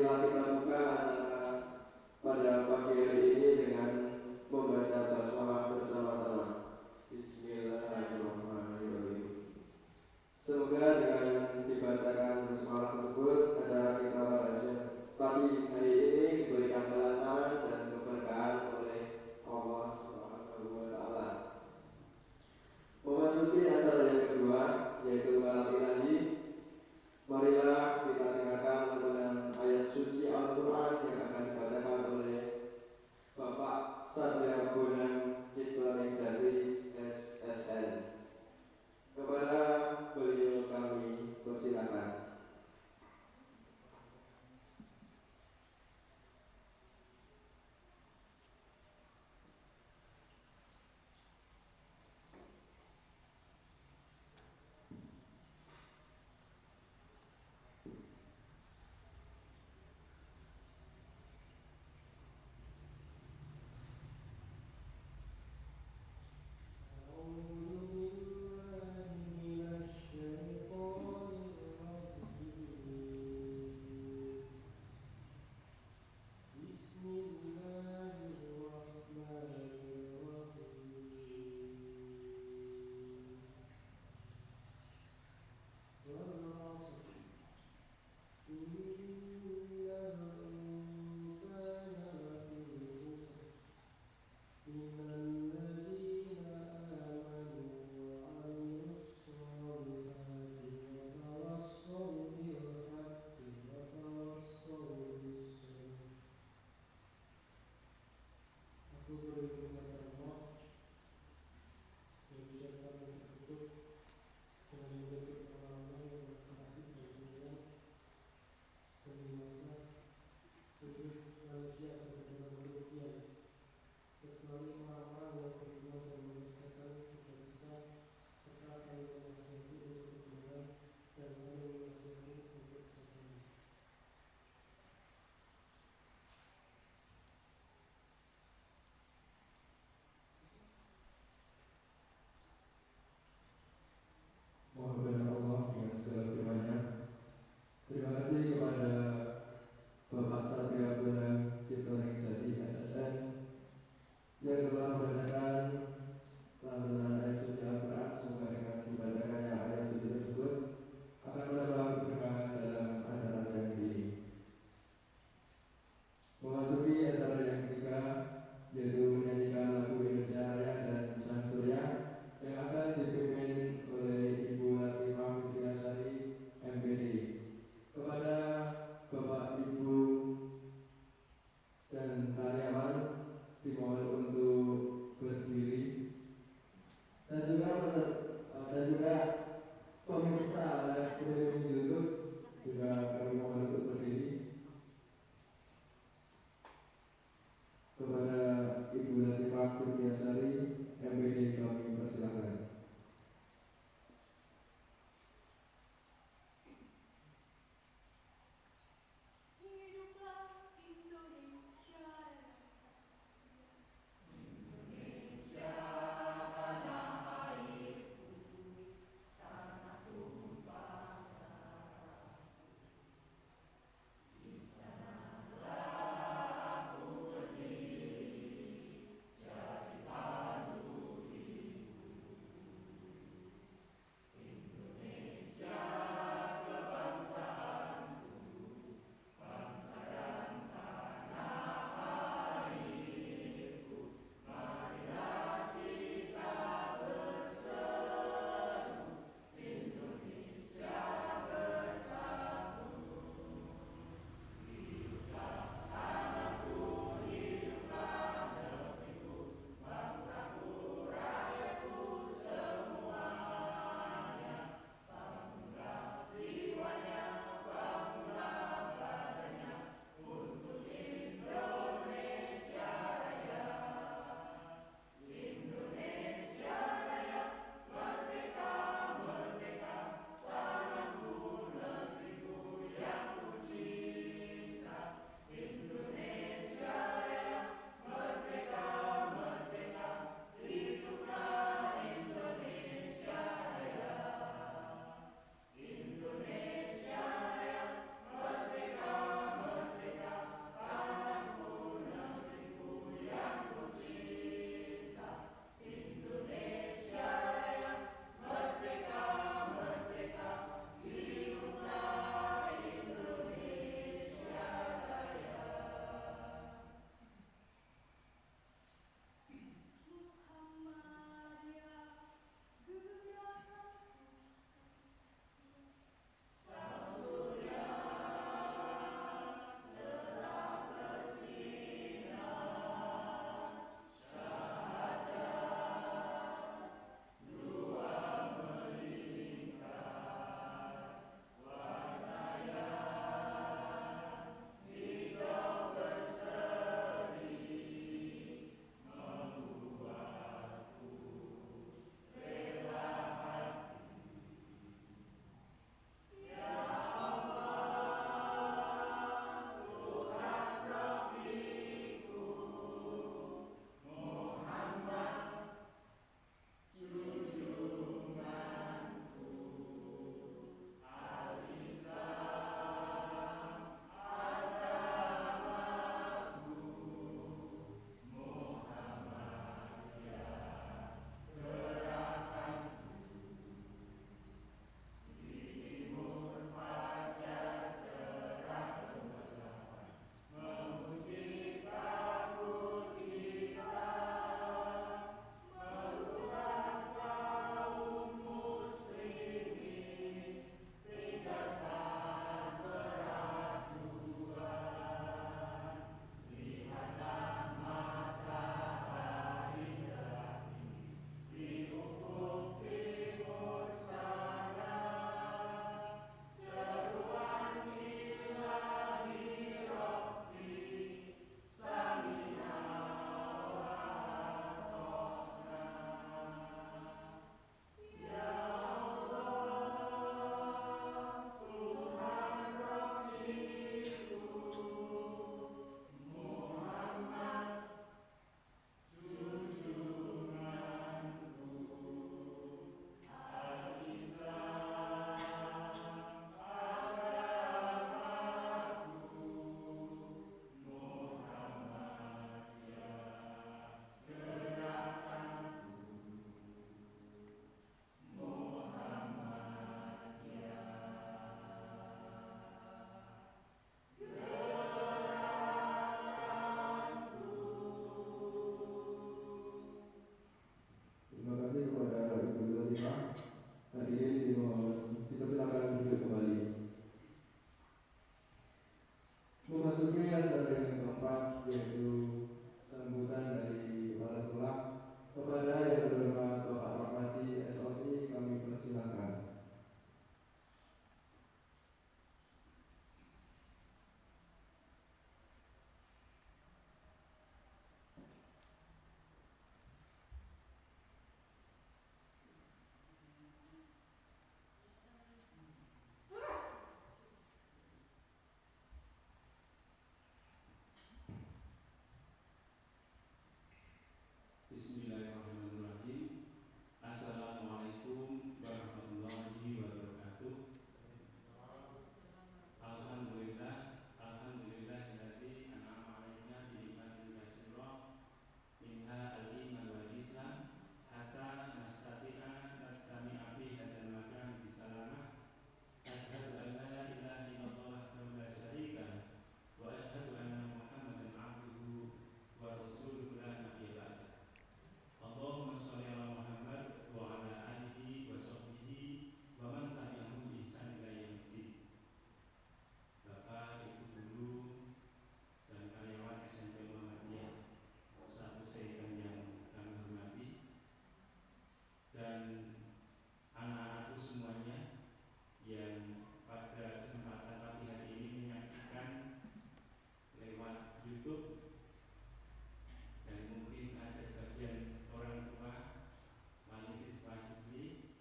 Marilah kita buka acara pada pagi hari ini dengan membaca basmalah bersama-sama. Bismillahirrahmanirrahim. Semoga dengan dibacakan basmalah tersebut acara kita pada pagi hari ini diberikan kelancaran dan keberkahan oleh Allah Subhanahu wa taala. Memasuki acara yang kedua yaitu kalam ilahi. Marilah kita dengarkan lantunan ayat suci Al memasuki acara yang keempat, yaitu sambutan dari kepala sekolah. Kepada yang terhormat Bapak Rahmati SOSI, kami persilakan. Bismillahirrahmanirrahim. Assalamualaikum warahmatullahi wabarakatuh. Alhamdulillah, alhamdulillahilladzi an'ama 'alaina bi nikmatin katsirah minha al-iman wal islam hatta nastati'a nastami'a fi hadzal makan bisalamah. Asyhadu an la ilaha illallah wahdahu la syarika lah wa asyhadu anna Muhammadan 'abduhu wa rasuluhu la nabiyya ba'da. Allahumma sholli ala Muhammad wa ala alihi wa sahbihi wa man tabi'ahum bi ihsan ila yaumil. Bapak, Ibu guru dan karyawan SMP Muhammadiyah satu sekalian yang kami hormati, dan anak-anakku semuanya yang pada kesempatan pagi hari ini menyaksikan lewat YouTube, dan mungkin ada sebagian orang tua, wali siswa-siswi,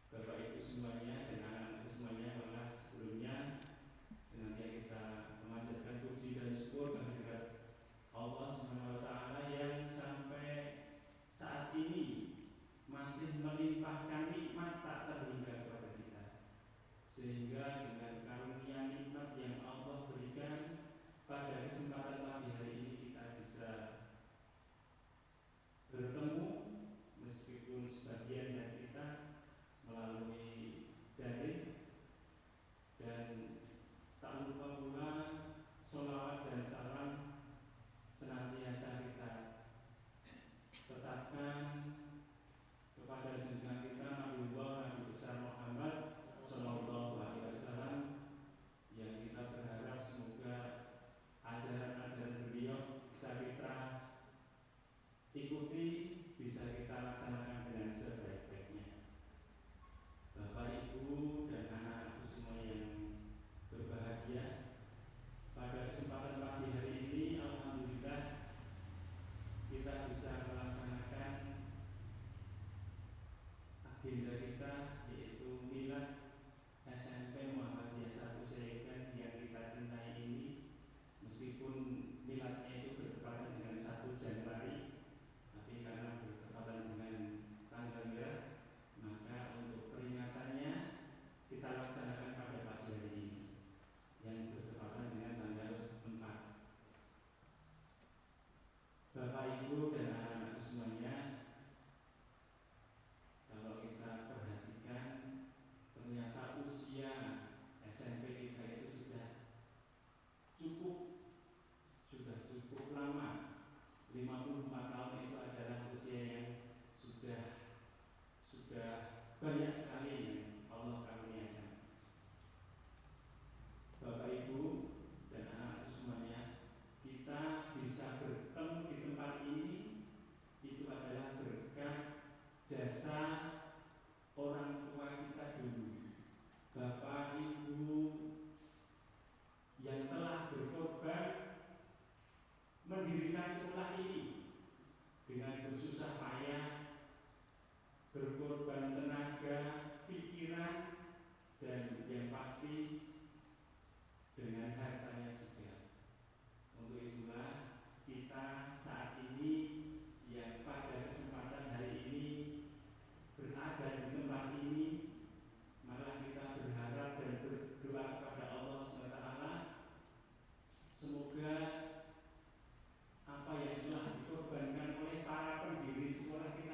Bapak Ibu semuanya dan anak-anakku semuanya. Maka sebelumnya senantiasa kita memanjatkan puji dan syukur kehadirat Allah Subhanahu wa taala yang sampai saat ini masih melimpahkan nikmat tak terhingga kepada kita, sehingga dengan karunia nikmat yang Allah berikan pada kesempatan pagi hari ini kita bisa bertemu, meskipun sebagian dari kita melalui daring, dan tak lupa pula sholawat dan salam senantiasa kita tetapkan kepada junjungan kita Nabi besar Muhammad Sallallahu Alaihi Wasallam, yang kita berharap semoga ajaran-ajaran beliau bisa kita ikuti, bisa kita laksanakan dengan sebaik-baiknya. Bapak, Ibu, dan anak-anakku semua yang berbahagia, pada kesempatan pagi hari ini alhamdulillah kita bisa melaksanakan agenda kita, yaitu milad SMP Muhammadiyah 1 Seikan yang kita cintai ini. Meskipun miladnya itu bertepatan dengan 1 Januari, tapi karena bertepatan dengan tanggal merah, maka untuk peringatannya kita laksanakan pada pagi hari ini yang bertepatan dengan tanggal 4. Bapak, Ibu, dan anak-anak semuanya, kalau kita perhatikan, ternyata usia SMP kita itu sudah cukup lama. 54 tahun itu adalah usia yang sudah banyak sekali yang Allah karuniakan. Bapak, Ibu, dan anak-anak semuanya, kita bisa bertemu di tempat ini itu adalah berkat jasa orang tua kita dulu, Bapak Ibu yang telah berkorban mendirikan sekolah ini dengan bersusah payah, berkorban tenaga, pikiran, dan yang pasti dengan hartanya juga. Untuk itulah kita saat ini yang pada kesempatan hari ini berada di tempat ini, maka kita berharap dan berdoa kepada Allah SWT, semoga apa yang telah dikorbankan oleh para pendiri sekolah kita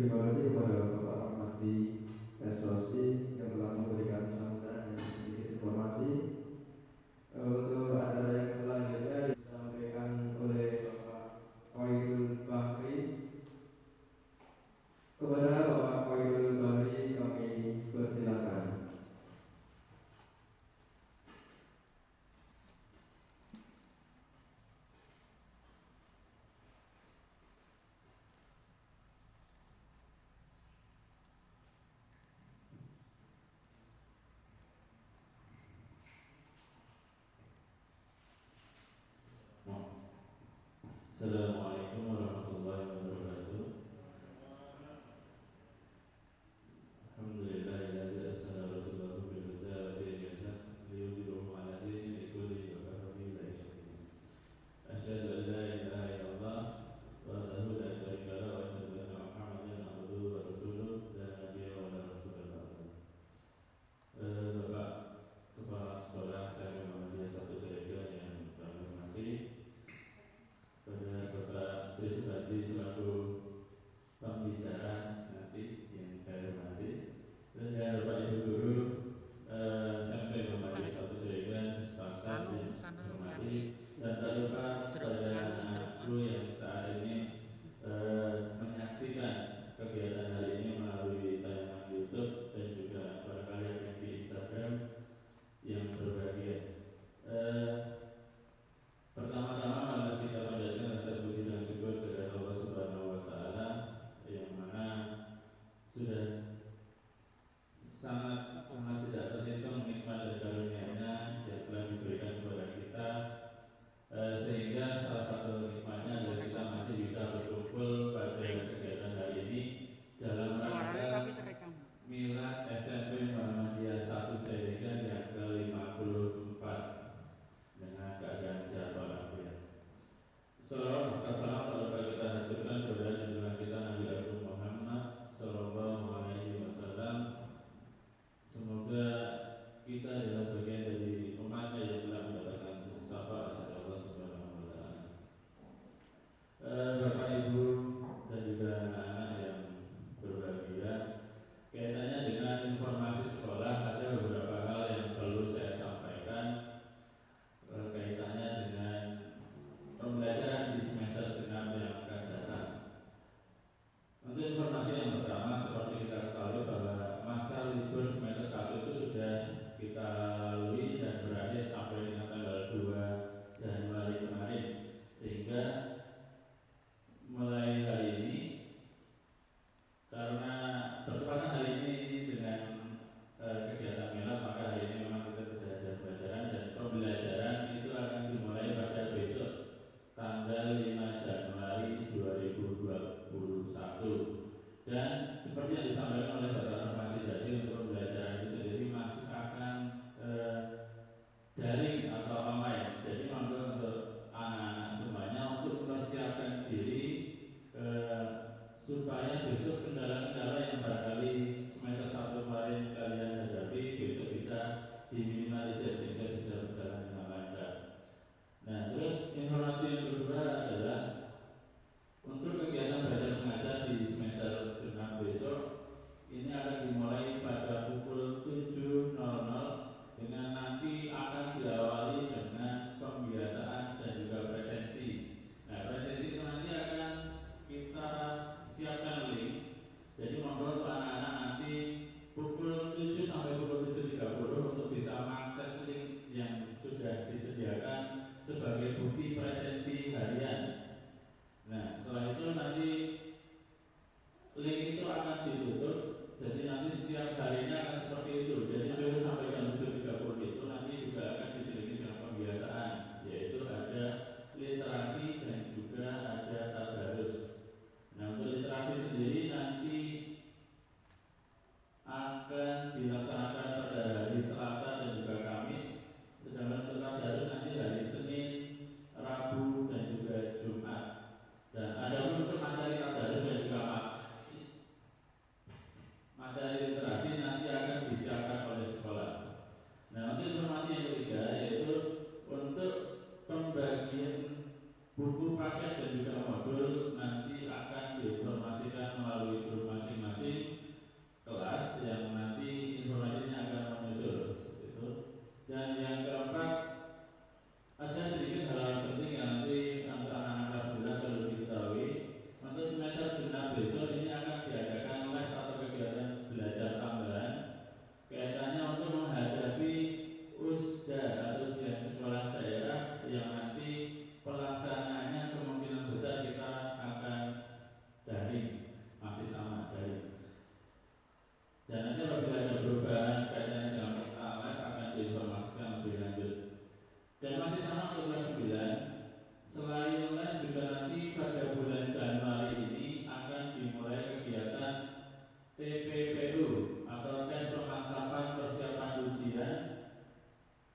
Terima kasih kepada Bapak Rahmati Esrosi yang telah memberikan sambutan dan sedikit informasi. Untuk acara yang selanjutnya disampaikan oleh Bapak Khairul Bahri. Kepada Bapak Khairul Bahri kami persilakan.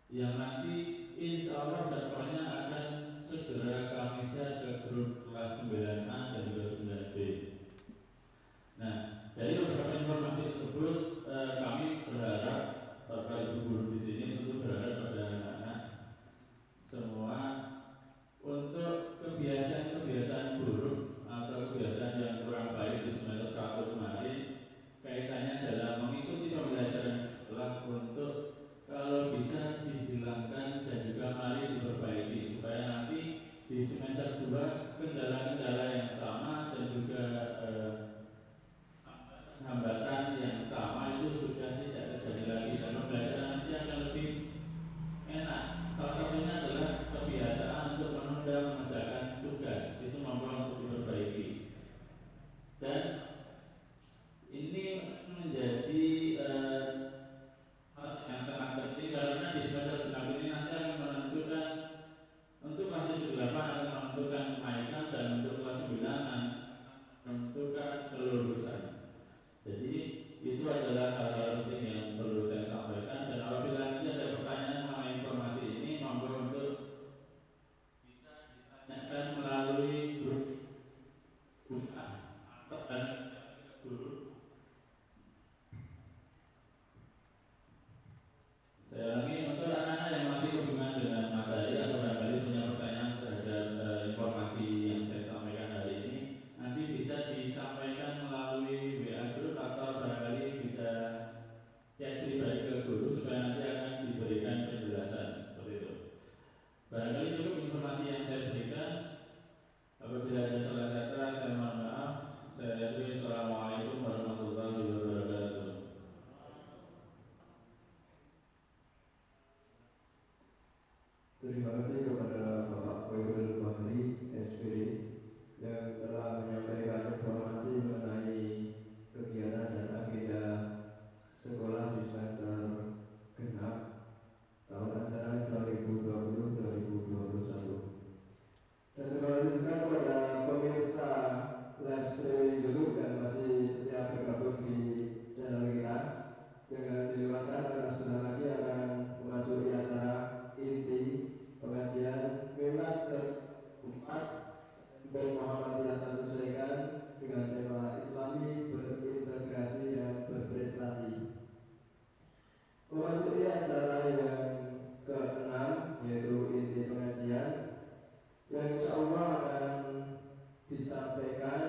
yang nanti insya Allah jadwalnya akan segera kami share ke grup kelas 9A dan juga 9B. Nah, dari beberapa informasi tersebut kami berharap Bapak Ibu guru di sini tentu berharap pada anak-anak semua untuk kebiasaan-kebiasaan buruk atau kebiasaan yang kurang baik di semester 1 kemarin kaitannya dalam mengikuti pembelajaran sekolah untuk kalau bisa dihilangkan dan juga mari diperbaiki supaya nanti di semester 2 kendala-kendala yang sama dan juga hambatan yang sama itu sudah tidak terjadi lagi dan pembelajaran nanti akan lebih enak. Salah satunya adalah kebiasaan untuk menunda mengerjakan tugas itu mampu untuk diperbaiki dan ini menjadi yang sangat penting karena di semester genap ini nanti akan menentukan untuk kelas 78 akan menentukan kenaikan dan untuk kelas 9 akan menentukan kelulusan. Jadi itu adalah hal-hal penting yang perlu saya sampaikan dan apabila nanti ada pertanyaan mengenai informasi ini mampu untuk bisa ditanyakan melalui grup dan guru. Saya ulangi untuk anak-anak yang masih hubungan dengan materi atau barangkali punya pertanyaan terhadap informasi yang saya sampaikan hari ini nanti bisa disampaikan melalui WA group atau barangkali bisa chat pribadi ke guru supaya nanti akan diberikan penjelasan seperti itu. Barangkali cukup informasi yang saya berikan. Apabila ada salah kata saya mohon maaf. Saya akhiri. Assalamualaikum warahmatullahi wabarakatuh. Terima kasih kepada Bapak Khairul Bahri SPD yang telah menyampaikan informasi mengenai kegiatan dan agenda sekolah di semester genap tahun ajaran 2020-2021. Dan terima kasih juga kepada pemirsa live streaming YouTube yang masih setia bergabung di channel kita. Jangan dilewatkan karena sebentar lagi akan memasuki acara inti pengajian Milad ke-4 dan Muhammadiyah Satu Serekan dengan tema Islami berintegrasi dan berprestasi. Memasuki acara yang ke-6 yaitu inti pengajian yang insya Allah akan disampaikan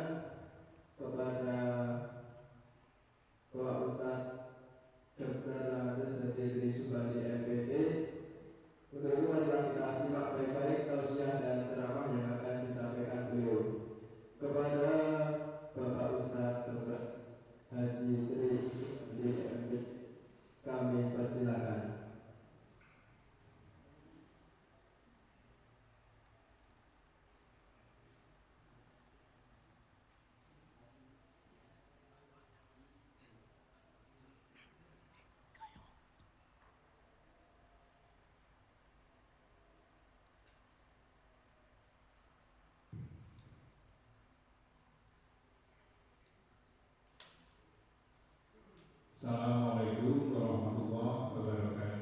kepada Bapak Ustadz Dr. Andes Hazidri Subandi MPD. Untuk itu marilah kita simak baik-baik tausiah dan ceramah yang akan disampaikan beliau. Kepada Bapak Ustadz Dr. Haji Tri Subandi MPD kami persilakan. Assalamualaikum warahmatullahi wabarakatuh.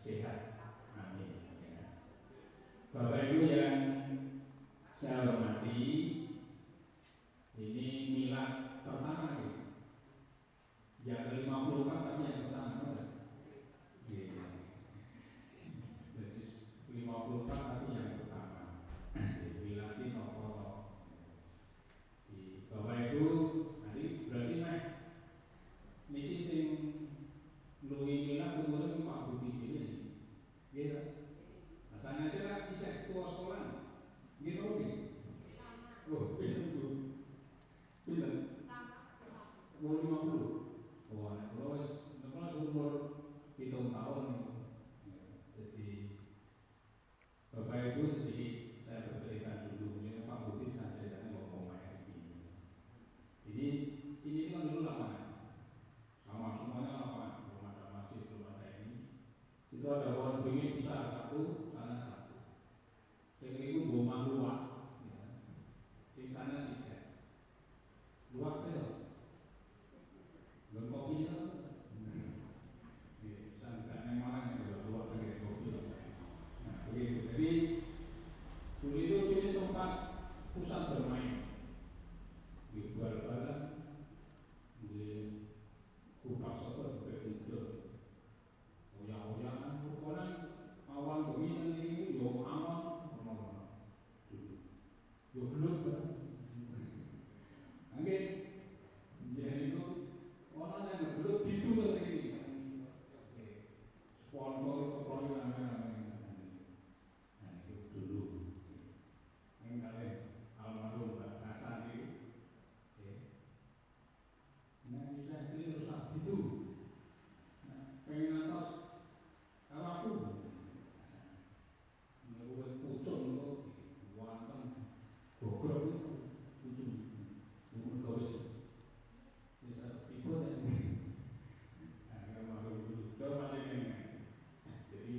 sehat. Amin. Ya. Bapak Ibu yang saya hormati, ini milad pertama nih. Yang ke-54 tapi yang pertama kan? Iya. Jadi 54 tapi yang pertama. Milad ini nopo. Di Bapak Ibu, nanti berarti meh niki sing luwih milad kemudian Pak Budi dhewe. Nggih. Asane sira isih tuwa sekolah. Nggih to nggih. Oh, pinten? Pinten? 50. Wah, kalau umur 7 tahun, jadi Bapak Ibu sedikit saya bercerita dulu. Mungkin Pak Budi saya ceritakan ngomong kayak gini. Jadi sini itu kan dulu lapangan, sama semuanya lapangan. Belum ada masjid, belum ada ini. Situ ada pohon beringin besar satu, sana satu. Yang itu boma luak, di sana 3. Luak besok. Belum kopinya kan? Santai malah yang sudah keluar dari kopi. Nah begitu. Jadi dulu itu sini tempat pusat bermain. Di bal-balan, di kupak soto, begitu. Oyak-oyakan, pokoknya awan begini ini, yo awan, dulu. Yo gelut kan? Oke, jadi itu orang yang ngegelut gitu kan ini. Sponsor keproyekan nah itu dulu. Ini kalian almarhum Mbak Hasan itu, nah bisa jadi rusak gitu. Nah, pengen atas kalau aku, ini gue pucung itu, wanteng, bogrok itu pucung, umur gawis. Bisa ibu saya. Nah, almarhum dulu, coba ini. Jadi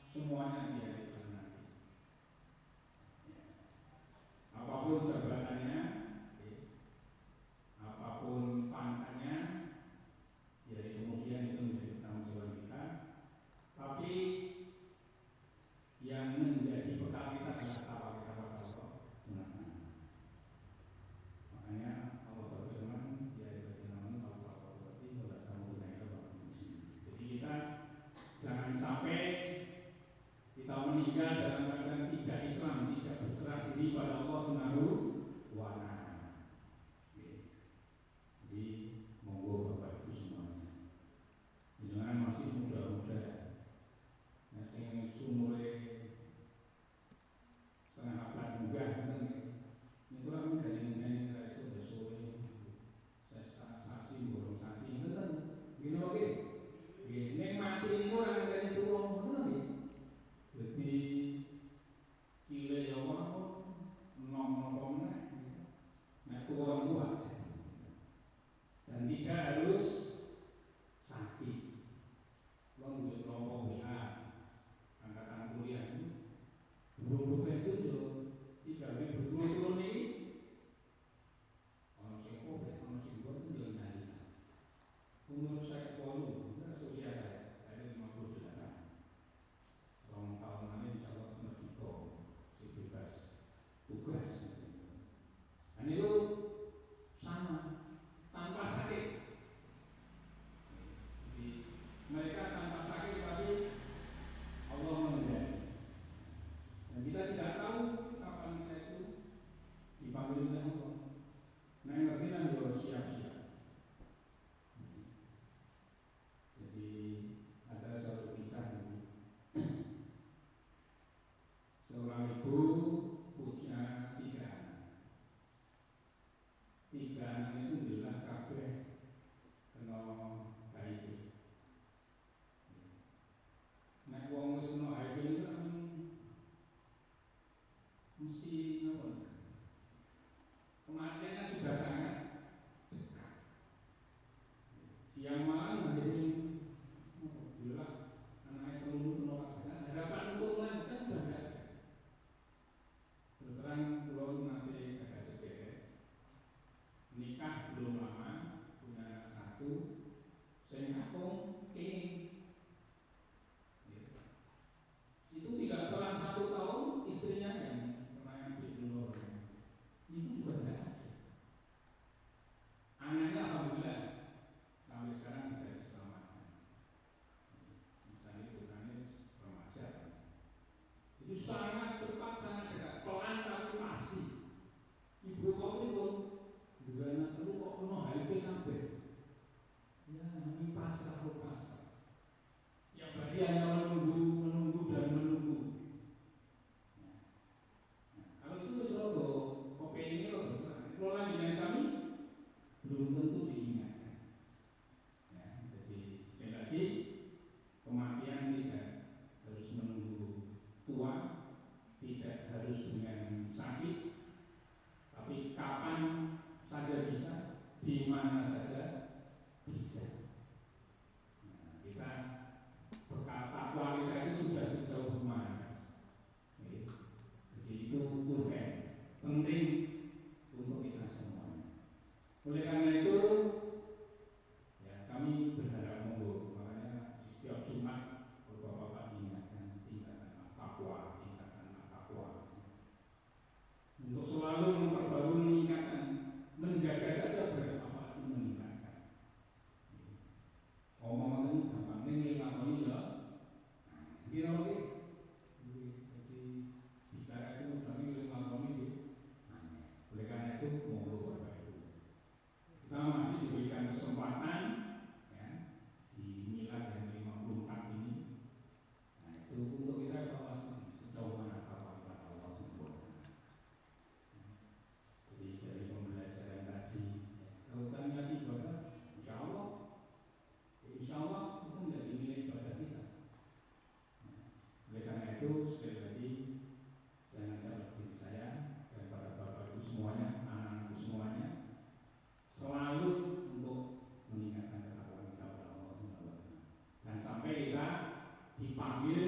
semuanya di hari kiamat nanti. Ya. Apapun jabatannya, ya, apapun pangkatnya, di hari kemudian itu menjadi tanggung jawab kita. Tapi yang menjadi bekal kita adalah apa kita Allah. Makanya Allah berfirman, ya ibadina amanu berarti wala tamutunna illa wa antum muslimun. Jadi kita jangan sampai kita meninggal dalam keadaan tidak Islam, tidak berserah diri pada Allah Subhanahu wa Ta'ala. Jadi monggo Bapak Ibu semuanya, jangan masih muda-muda, nah sing umure setengah abad munggah ngoten niku ora menggali-gali ra iso besore sasi borong sasi ngoten ngene wae nggih nek mati niku ora ngenteni tuwa ngoten nggih dadi cilik ya wae nom napa meneh nek tuwa niku wae dan tidak harus sakit. Long duwe kelompok WA angkatan kuliah ini belum pensiun yo 3 ribu turun ini ono sing COVID, ono sing boten yo nari. Umur saya itu usia saya 58. Orang tahun lalu insya Allah merdeka, si bebas tugas. Dan itu sama tanpa sakit. Jadi mereka tanpa sakit tapi Allah mengendali. Dan kita tidak tahu kapan kita itu dipanggil oleh Allah. Nah yang ngerti kan harus siap-siap. Jadi ada suatu kisah ini. Seorang ibu punya 3 anak. 3 anak itu adalah kabeh kena HIV. Nek wong wis kena HIV itu kan mesti napa? Kematiannya sudah sangat dekat. Siang malam nanti bila anaknya telur menolak, harapan untuk melanjutkan sudah tidak ada. Terus terang pulau nanti agak sedikit nikah belum lama punya anak 1, saya ngapung ingin itu tidak selang 1 tahun istrinya yang pernah di telur itu juga tidak ada. Anaknya alhamdulillah sampai sekarang bisa diselamatkan. Misalnya putranya remaja, itu sangat cepat, sangat dekat, pelan tapi pasti. Ibu kok itu juga anak terus kok penuh HIV kabeh. Ya, ini pasrah. Ya berarti hanya menunggu dan menunggu. Kalau itu wis rada opini rada salah. Kalau lanjutan sami belum tentu diingatkan. Ya, jadi sekali lagi kematian tidak harus menunggu tua, tidak harus dengan sakit, tapi kapan saja bisa, di mana saja bisa. Nah, kita bekal takwa kita itu sudah sejauh mana? Jadi itu urgen, penting untuk kita semuanya. Oleh karena itu, ya kami berharap monggo, makanya di setiap Jumat Bapak-bapak diingatkan tingkatan takwa. Untuk selalu memperbarui meningkatkan, menjaga saja berat apalagi meningkatkan. Ngomong ini gampang, ini lakoni ya. Gila oke. Jadi bicara itu udah ini lakoni ya. Oleh karena itu monggo Bapak Ibu. Kita masih diberikan kesempatan ya di milad yang 54 ini. Nah itu untuk kita evaluasi sejauh mana kapasitas Allah SWT. Jadi dari pembelajaran tadi, kalau kita lihat ibadah, insya Allah itu menjadi nilai ibadah kita. Oleh karena itu sekali lagi saya ngajak diri saya dan para bapak ibu semuanya, anak-anakku semuanya, selalu untuk meningkatkan ketakwaan kita kepada Allah SWT. Dan sampai kita dipanggil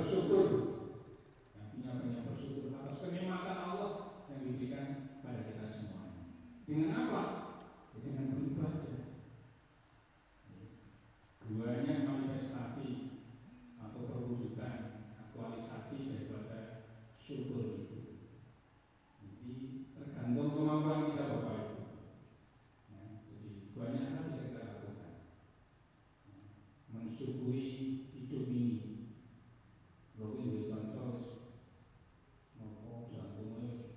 bersyukur, artinya banyak bersyukur atas kenikmatan Allah yang diberikan pada kita semua. Dengan apa? Dengan beribadah. Duanya manifestasi atau perwujudan, aktualisasi daripada syukur itu. Jadi tergantung kemampuan kita Bapak Ibu. Jadi banyak hal bisa kita lakukan. Mensyukuri hidup ini. Kalau ini terus nopo jantungnya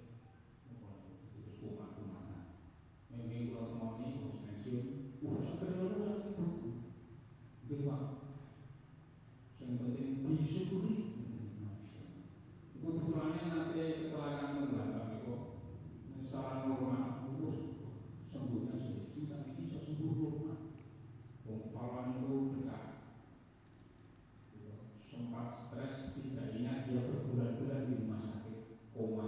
terus kumat-kumatan. Memang kalau temoni harus pensiun, seger sakit Bu. Pak, yang penting disyukuri. Ibu putranya nanti kecelakaan tenggelam kok. Secara normal, sembuhnya sulit. Sisa ini bisa sembuh normal. Kepala itu pecah. Sempat stres, tidak ingat dia berbulan-bulan di rumah sakit, koma.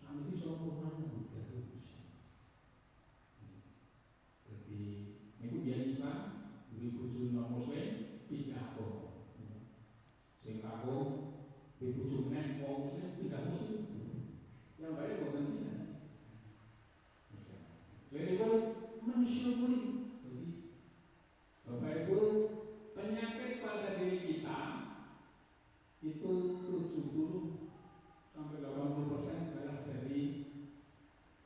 Saat ini sempurnanya bukan terus. Jadi, ibu dia Islam. Ibu non muslim pindah agama. Sing aku ibu neng wong muslim pindah muslim. Yang baik bukan pindah. Lalu pun mensyukuri. Jadi Bapak Ibu, penyakit pada diri kita itu 70 sampai 80% adalah dari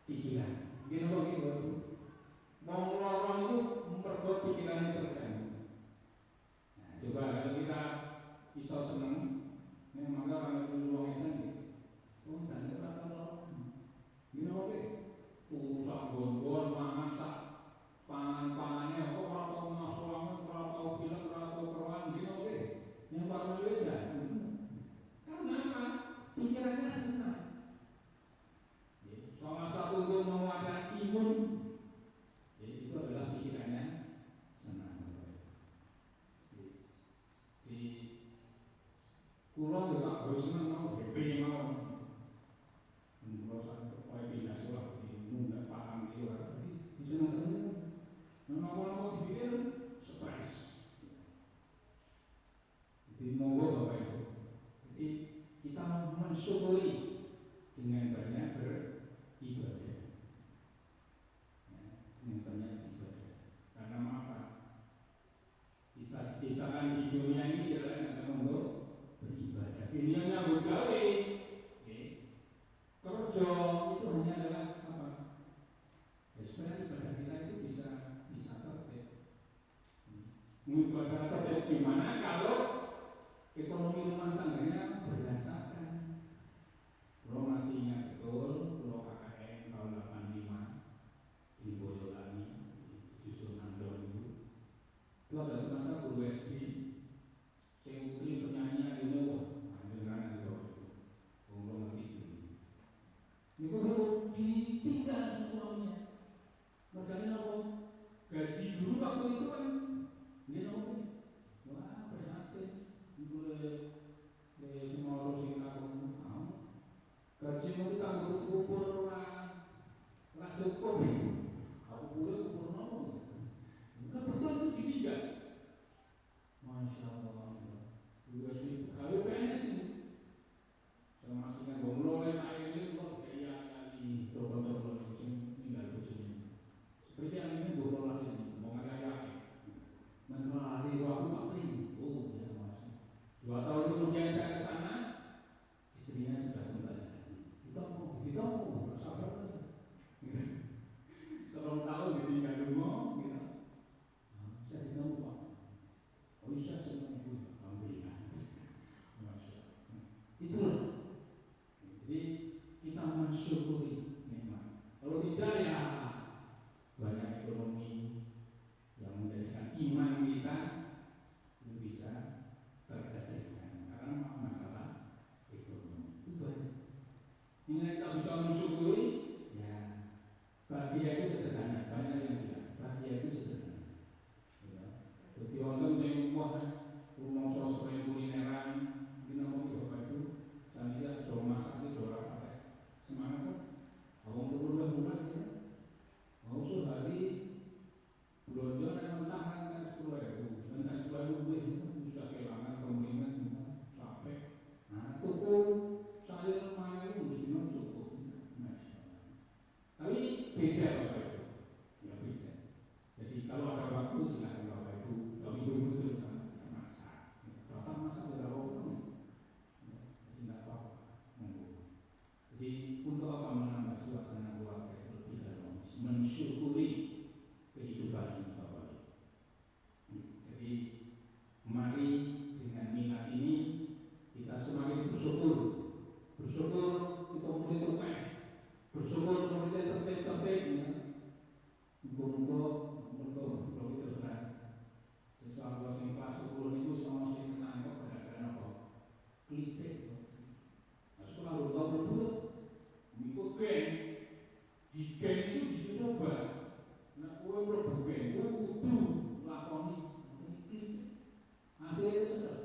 pikiran. Gini kok gitu. Mau lorong itu memperkuat pikirannya terganggu. Nah, coba kalau kita iso seneng, ini maka orang yang luang itu nih, oh tanya berapa lorong, gini oke, urusan gon-gon, masak, pangan-pangannya, kok berapa masalahnya, berapa pilek, berapa keruan, gini oke, yang paling beda, karena apa? Pikirannya senang. Salah satu untuk menguatkan imun. Itu adalah pikirannya senang. Di pulau juga harus senang mau, happy mau. Pulau satu kau pindah sekolah di munda paham di luar, di senang-senang. Nama-nama dipikir stres. Jadi monggo Bapak Ibu. Jadi kita mensyukuri dengan banyak beribadah. Dengan banyak ibadah. Karena apa? Kita diciptakan di dunia ini adalah untuk beribadah. Dunianya bergawe, kerja itu hanya adalah apa? Ya, supaya ibadah kita itu bisa tertib. Ibadah tertib gimana kalau ekonomi rumah tangganya berantakan? Kalau masih ingat betul, kalau KKN tahun 85 di Boyolali, di Sunandon itu ada masa guru SD, saya putri penyanyi ini wah, dengaran itu, ngomong ngerti ini baru ditinggal suaminya, makanya apa? Gaji guru waktu itu kan, dia ngomong, wah prihatin, boleh semua bersyukur kita mulai tukar, bersyukur mulai tertib ya. Muga-muga kita terserah. Sesuatu sing kelas 10 niku sama sing ketangkep gara-gara apa? Klitik. Nah, sekolah udah mlebu niku geng. Di geng itu dicoba. Nah, kowe mlebu geng, kowe kudu lakoni klitik. Akhirnya itu tetap.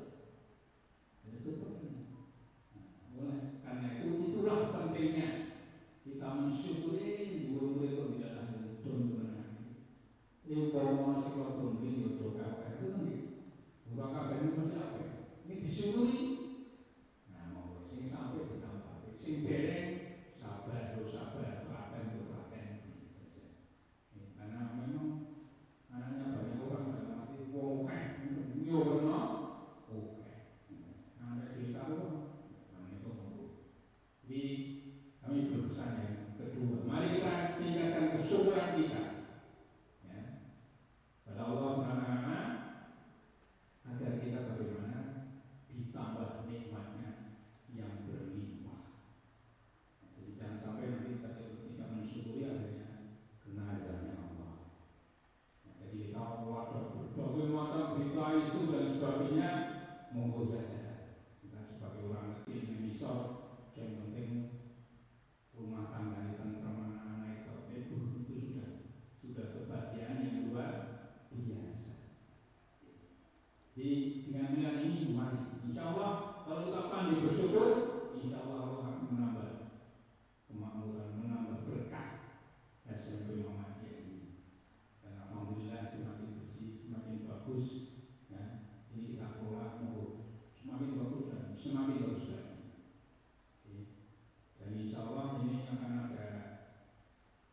Karena itulah pentingnya kita mensyukuri murid-murid itu tidak ada don-donan. Kalau sekolah pembeli untuk apa itu kan? Untuk apa ini masih apa? Ini disyukuri. Nah, mau sing sampai ditambah, sing dereng sabar, telaten gitu saja. Karena memang anaknya banyak orang dalam arti oke, nyono oke. Nah, ada di kau. Jadi kami berpesan yang kedua, mari kita tingkatkan kesyukuran kita ya, pada Allah SWT agar kita bagaimana ditambah nikmatnya yang berlimpah. Jadi jangan sampai nanti kita tidak mensyukuri adanya kena azabnya Allah. Jadi kita berbagai macam berita isu dan sebagainya monggo saja. Kita sebagai orang kecil yang bisa yang penting rumah tangga di tentram, anak-anak tertib itu sudah kebahagiaan yang luar biasa. Jadi dengan pilihan ini mari, insya Allah kalau kita pandai bersyukur, insya Allah Allah akan menambah kemakmuran, menambah berkah SMP Muhammadiyah ini. Dan alhamdulillah semakin bersih, semakin bagus. Ya, ini kita kelola semakin bagus dan semakin bagus lagi. Dan insya Allah ini akan ada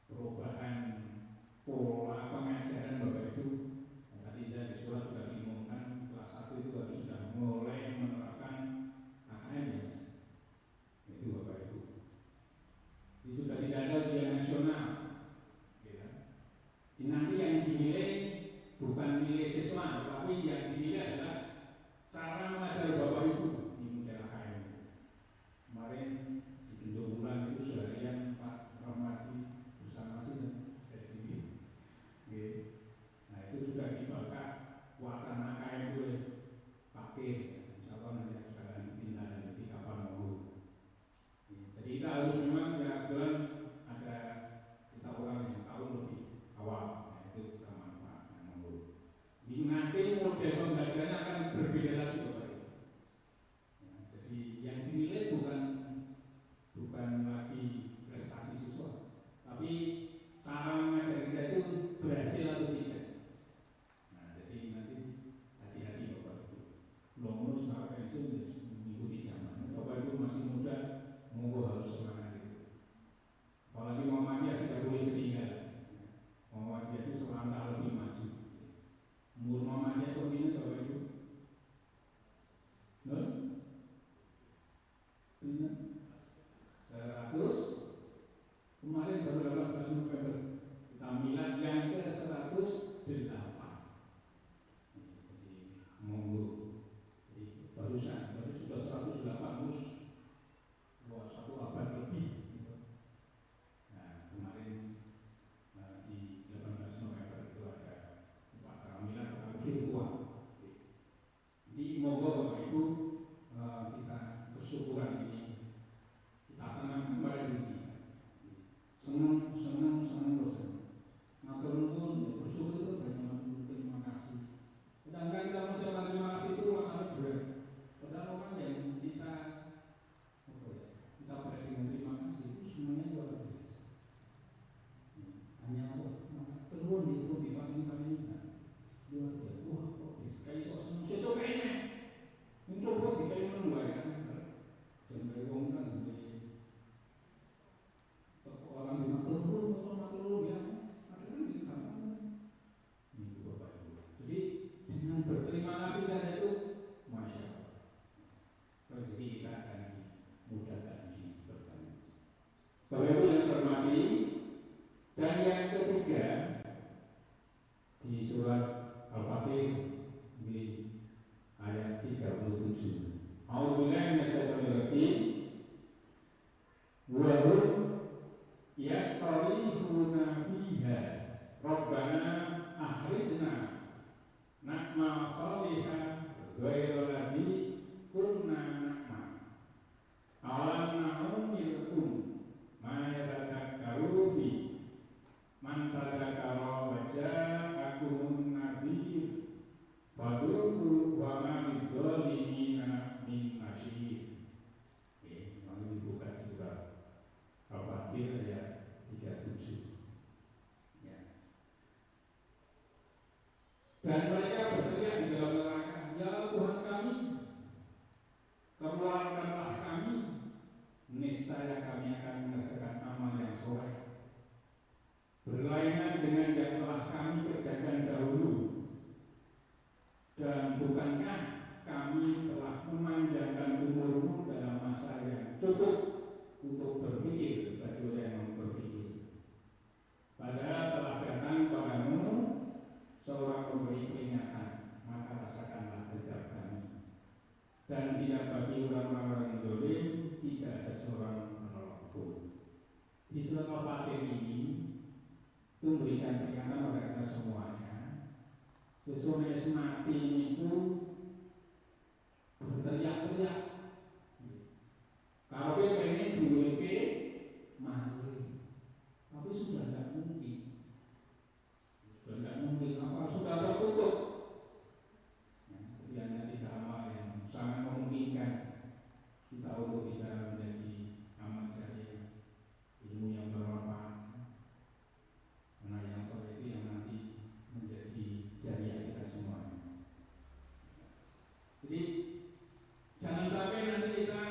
perubahan pola pengajaran Bapak Ibu. Yang tadi saya di sekolah sudah diumumkan kelas 1 itu harus sudah mulai menerapkan AKM ya. Itu Bapak Ibu. Ini sudah tidak ada ujian nasional. Ya. Nanti yang dinilai bukan nilai siswa, tapi yang dinilai adalah cara mengajar Bapak Ibu di model AKM. Kemarin di 2 bulan itu seharian Pak Rahmati bersama sini dari sini. Nah itu sudah dibakar wacana KM oleh Pak Kir. Insya Allah nanti akan ditindaklanjuti kapan mau. Jadi kita harus memang ya kebetulan ada kita orang yang tahu lebih awal. Nah itu kita manfaatkan mau. Nanti model pembelajarannya akan berbeda lagi Bapak Ibu. Ya, jadi yang dinilai bukan lagi prestasi siswa, tapi cara mengajar kita itu berhasil atau tidak. Nah, jadi nanti hati-hati Bapak Ibu. Belum sekarang pensiun mengikuti zaman. Bapak Ibu masih muda, monggo harus semangat itu. Apalagi Muhammadiyah tidak boleh ketinggalan. Muhammadiyah itu selangkah lebih maju. Umur Muhammadiyah kok ini Bapak Ibu? Benar? 100 kemarin baru 18 November kita milad yang ke 108. Jadi monggo. Jadi baru sudah 108 wah 1 abad lebih gitu. Nah kemarin di 18 November itu ada upacara milad tetapi virtual. Jadi monggo Bapak Ibu kita kesyukuran ini kita tanamkan pada diri kita. Senang bosan. Matur nuwun, bersyukur itu banyak terima kasih. Kadang-kadang kita mengucapkan terima kasih itu rasanya berat. Padahal orang yang kita beres dengan terima kasih itu semuanya luar biasa. Hanya Allah maka turun itu dibanding-banding luar biasa. Wah kok disukai sosok kayaknya. Ini coba dikai menunggu ya. Jangan kayak wong kan orang di matur ya, ada kan di kampung ini Bapak Ibu. Jadi dengan berterima kasih saja itu, masya Allah, rezeki kita akan dimudahkan diberkahi. Bapak Ibu yang saya hormati, dan yang ketiga di surat Al-Fatih di ayat 37. A'udzubillahi minasyaitonir rajim. niscaya kami akan mengerjakan amal yang soleh, berlainan dengan yang telah kami kerjakan dahulu. Dan bukankah kami telah memanjangkan umurmu dalam masa yang cukup untuk berpikir bagi orang yang berpikir. Padahal telah datang padamu seorang pemberi peringatan, maka rasakanlah azab kami. Dan tidak bagi orang-orang yang dolim tidak ada seorang penolong pun. Di surat Al-Fatir ini itu memberikan peringatan pada kita semuanya. Sesuai mati itu berteriak-teriak. Kalau dia pengen diurip mati, tapi sudah tidak mungkin. Sudah tidak mungkin, apa sudah tertutup. Jadi hanya 3 amal yang sangat memungkinkan kita untuk bisa menjadi amal jariah, ilmu yang bermanfaat. Karena yang soleh itu yang nanti menjadi jariah kita semua. Jadi jangan sampai nanti kita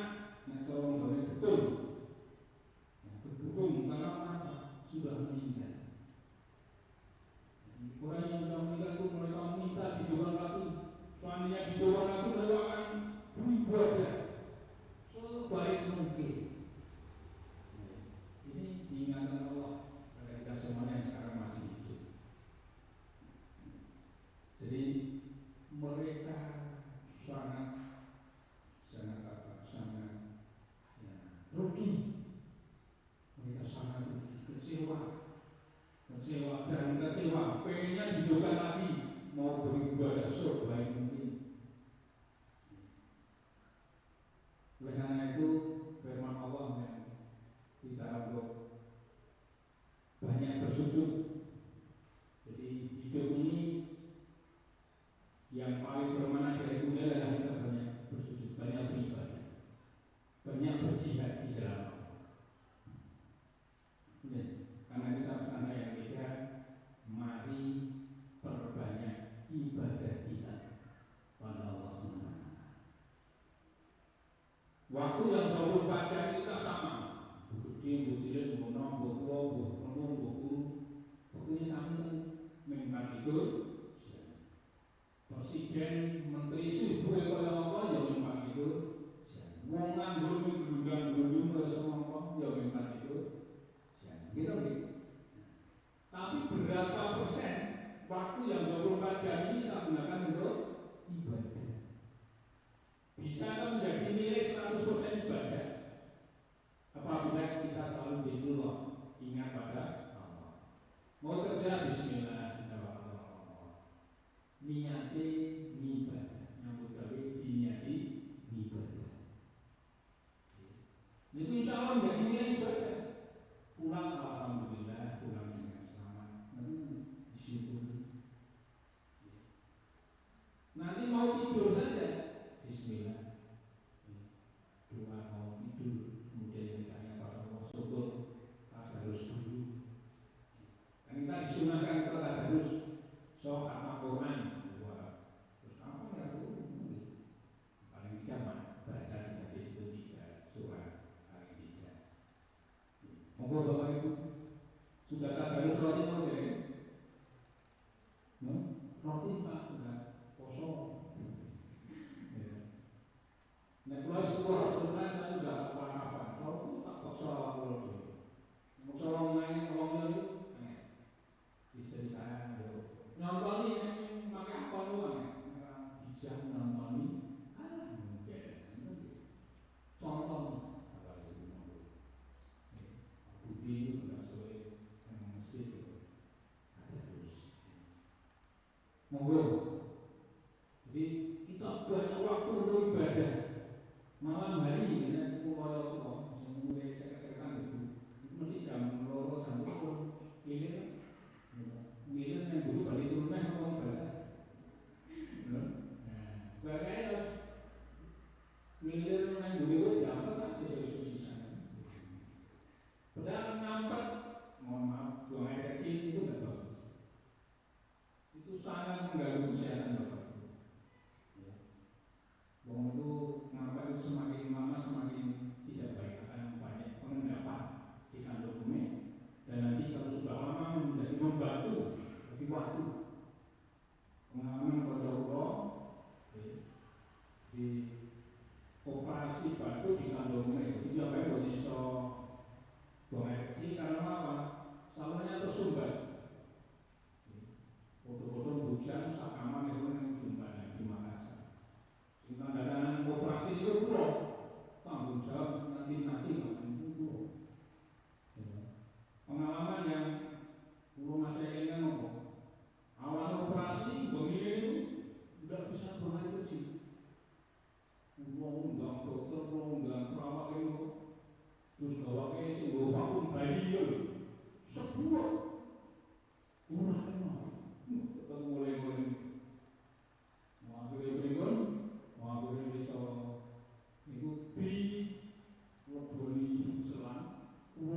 colong-colong betul, karena apa? Sudah meninggal. Jadi orang yang sudah meninggal itu mereka minta didorong lagi, suaminya didorong lagi, mereka akan beribadah sebaik mungkin. Ini diingatkan Allah pada kita semuanya yang sekarang masih hidup. Jadi mereka sangat rugi. Mereka sangat rugi, kecewa dan kecewa. Pengennya dihidupkan lagi, mau beribadah sebaik mungkin. Oleh karena itu firman Allah yang kita untuk banyak bersujud. Jadi hidup ini yang paling bermakna dari dunia adalah kita banyak bersujud, banyak beribadah, banyak berjihad di jalan Allah. Karena itu sama-sama yang ketiga, mari perbanyak ibadah kita pada Allah SWT. Waktu yang 24 jam kita sama, bukti, bukti, bunom, butuh, butuh, butuh, waktunya sama. Memang itu presiden, menteri, subuh kalau apa ya memang itu. Wong nganggur gedung-gedung semua apa ya memang itu. Gitu. Tapi berapa persen waktu yang 24 jam ini kita gunakan untuk ibadah? Bisakah menjadi nilai 100% ibadah? Apabila kita selalu berdoa, ingat pada Allah. Mau kerja Bismillah, kita pada Allah. Niati ibadah, nyambut gawe diniati ibadah. Itu insya Allah menjadi nilai ibadah. Pulang alhamdulillah, pulang dengan selamat. Nanti disyukuri. Nanti mau tidur saja, Bismillah.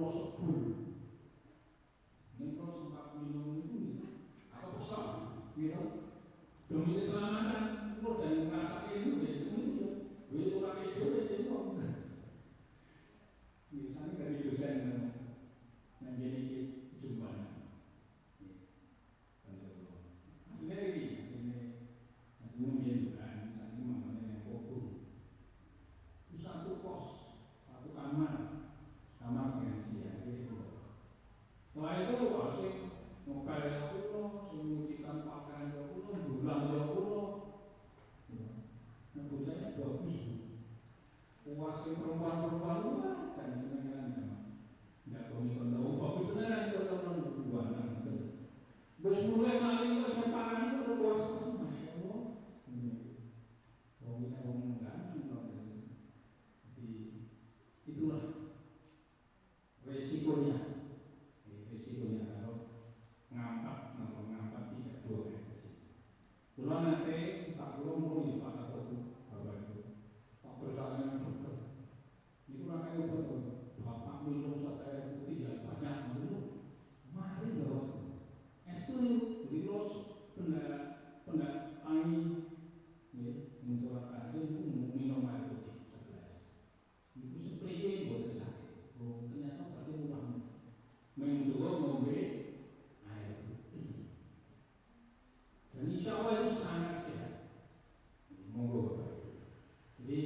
sebul. Ini kalau sempat minum itu, apa besar, gitu. Demi keselamatan, lo jangan merasa itu, jadi orang itu jadi kok. Misalnya dari dosen yang jadi jumbanya, aslinya menjadi bukan, misalnya mengenai yang pokok. Itu satu kos, satu kamar dengan dia, gitu. Setelah itu asik ngopel ya kulo, menyucikan pakaian ya kulo, bulang ya kulo. Nah, bocahnya bagus. Puasin perempuan-perempuan wah, saya senang kan. Enggak komi-komi tahu bagus senang kalau perempuan gitu. Terus mulai maling ke semparan itu puas kan, masya Allah. Oh kita ngomong ganteng loh. Jadi itulah resikonya. Resikonya kalau ngangkat tidak boleh. Kalau nanti tak kurang mulu ya Pak Kapolri, Bapak Ibu, Pak Bersama dokter. Ini kurang kayak betul. Bapak minum saja air putih yang banyak dulu. Mari bawa es itu jadi los benda angin. Ya, mensolat aja itu minum air putih 11. Itu seperti buat sakit. Oh ternyata berarti murah. Menjual ngombe air putih. Dan insya Allah itu sangat sehat. Monggo Bapak Ibu. Jadi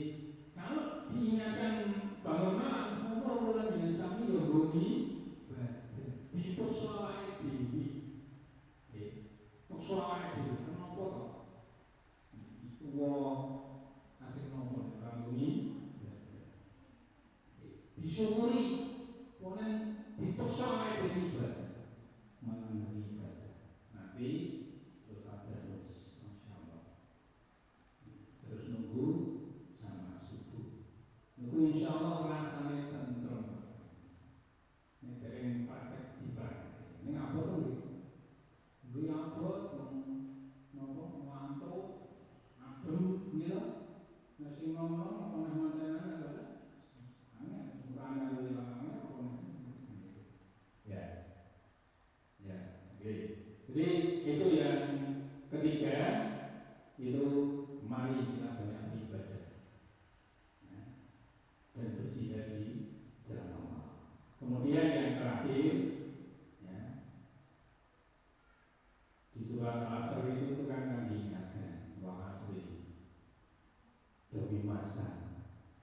kalau diingatkan bangun malam, monggo mulai dengan sami yang bumi di persoalan dewi. Persoalan dewi, kenapa kok? Wah, asik ngomong orang bumi. Disyukuri, kemudian dipaksa dewi ibadah, mengenai ibadah. Nanti terus ada terus, masya Allah. Terus nunggu sama subuh. Nunggu insya Allah rasanya tentrem. Ini dari praktek di praktek. Ini apa tuh? Gue apa? Nopo ngantuk, adem, gitu. Nasi ngomong, mana-mana ada. Aneh, kurang ada bilangnya apa? Ya, ya, oke. Jadi itu yang ketiga, itu mari kita banyak beribadah dan berjihad di jalan Allah. Kemudian yang terakhir, ya, di surat Al-Asr itu kan diingatkan wa asri demi masa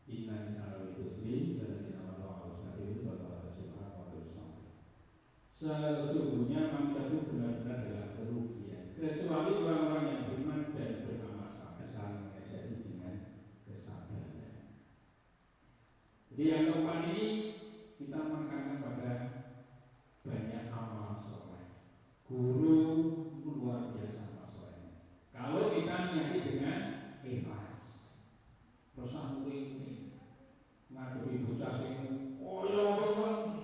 inna misalnya itu sri dan tidak ada harus nanti itu bapak jemaah atau sesungguhnya manusia itu benar-benar dalam kerugian kecuali orang-orang yang beriman dan beramal saleh saling mengajari dengan kesabaran. Jadi yang keempat ini kita menekankan pada banyak amal soleh. Guru luar biasa amal soleh. Kalau kita niati dengan ikhlas, rasa murid ngadepi bocah sing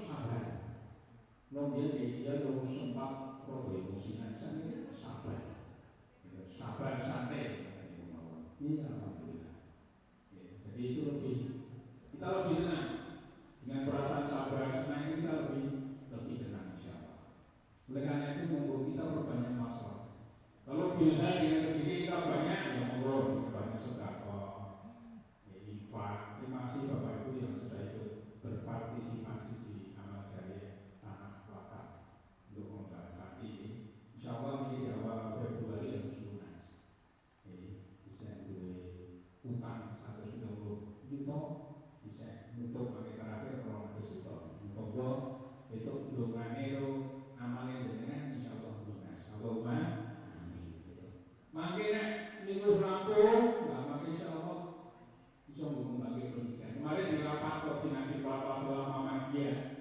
sabar. Lombien dia lo sempat rodo emosian, saya sabar. Sabar santai kata Ibu Mawar. Ini alhamdulillah. Ya, jadi itu kita lebih tenang dengan perasaan sabar senang ini kita lebih tenang insyaallah. Oleh karena itu monggo kita perbanyak masalah. Kalau bisa dengan rezeki kita banyak ya monggo banyak sedekah. Infak. Terima kasih Bapak Ibu yang sudah ikut berpartisipasi di amal jariah tanah wakaf untuk memberkati. Insya Allah ini di awal Februari harus lunas. Bisa utang 170 juta, bisa untuk pakai terakhir kalau ada juta. Monggo itu undangannya amalnya jenengan insya Allah lunas. Allahumma amin. Makanya minggu rampung, maka insya Allah bisa membagi pendidikan. Kemarin di rapat koordinasi Bapak selama Muhammadiyah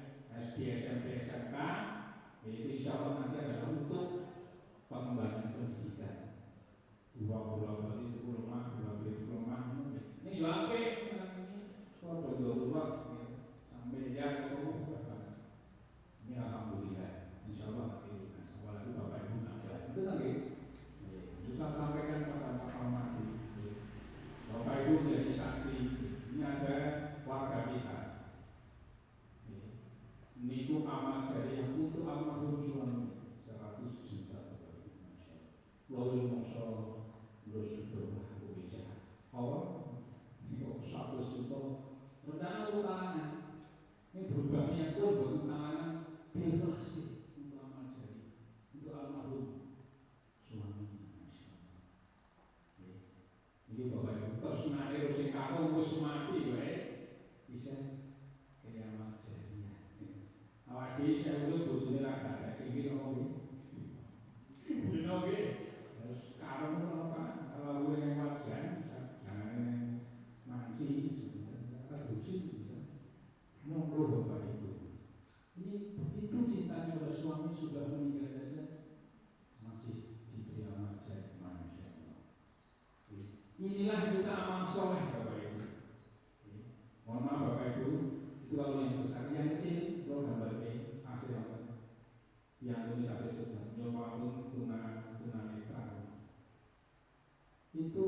niat pun bagi tangan berklasih untuk amal jari untuk almarhum suaminya, masya Allah. Ini bapak ibu terus nanti harus kalau mus mati baik bisa kayak amal jarinya. Awak di saya udah bosnya lagi ada ini ngomong ini oke. Terus sekarang apa kalau gue yang wajar jangan manci sebentar terusin gitu. Monggo bapak ibu. Ini begitu cintanya pada suami sudah meninggal saja masih diberi amal jari, masya Allah. Inilah kita amal soleh bapak ibu. Mohon maaf bapak ibu, itu kalau yang besar, yang kecil lo gambar hasil yang ini kasih sudah nyoba pun tuna netra itu